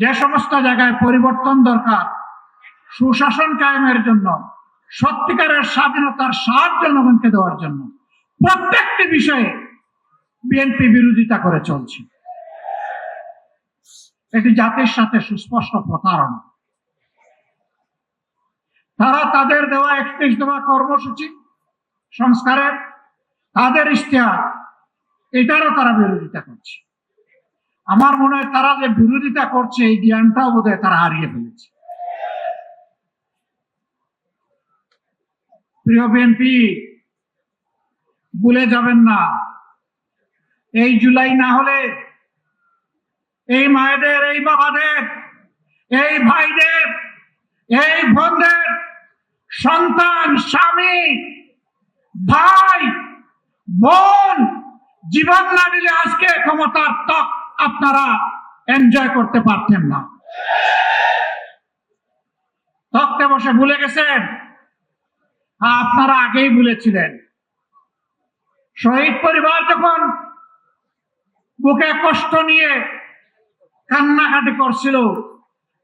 যে সমস্ত জায়গায় পরিবর্তন দরকার, সুশাসন কায়েমের জন্য, সত্যিকারের স্বাধীনতার স্বাদ জনগণকে দেওয়ার জন্য প্রত্যেকটি বিষয়ে বিএনপি বিরোধিতা করে চলছে। এটি জাতির সাথে সুস্পষ্ট প্রতারণা। তারা তাদের দেওয়া 31 দফা কর্মসূচি সংস্কারের, তাদের ইশতেহার, এটারও তারা বিরোধিতা করছে। আমার মনে হয় তারা যে বিরোধিতা করছে এই জ্ঞানটাও বোধহয় তারা হারিয়ে ফেলেছে। প্রিয় বিএনপি, ভুলে যাবেন না, এই জুলাই না হলে এই মায়েদের, এই বাবাদের, এই ভাইদের, এই বোনদের সন্তান, স্বামী, ভাই, বোন জীবন না দিলে আজকে ক্ষমতার ত্বক আপনারা এনজয় করতে পারতেন না। তক্তে বসে ভুলে গেছেন? আপনারা আগেই ভুলেছিলেন। শহীদ পরিবার যখন বুকে কষ্ট নিয়ে কান্নাকাটি করছিল,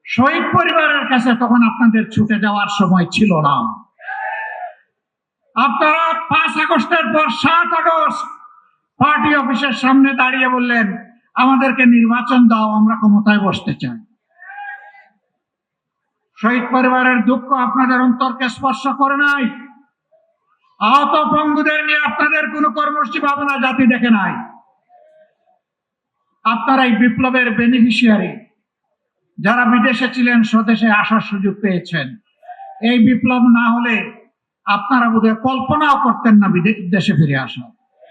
শহীদ পরিবারের কাছে তখন আপনাদের ছুটে যাওয়ার সময় ছিল না। আপনারা 5 আগস্টের পর 7 আগস্ট পার্টি অফিসের সামনে দাঁড়িয়ে বললেন, আমাদেরকে নির্বাচন দাও, আমরা ক্ষমতায় বসতে চাই। শহীদ পরিবারের দুঃখ আপনাদের অন্তরকে স্পর্শ করে নাই। আহত পঙ্গুদের নিয়ে আপনাদের কোনো কর্মসূচি ভাবনা জাতি দেখে নাই। আপনারা এই বিপ্লবের বেনিফিশিয়ারি, যারা বিদেশে ছিলেন স্বদেশে আসার সুযোগ পেয়েছেন। এই বিপ্লব না হলে আপনারা বোধহয় কল্পনাও করতেন না দেশে ফিরে আসা।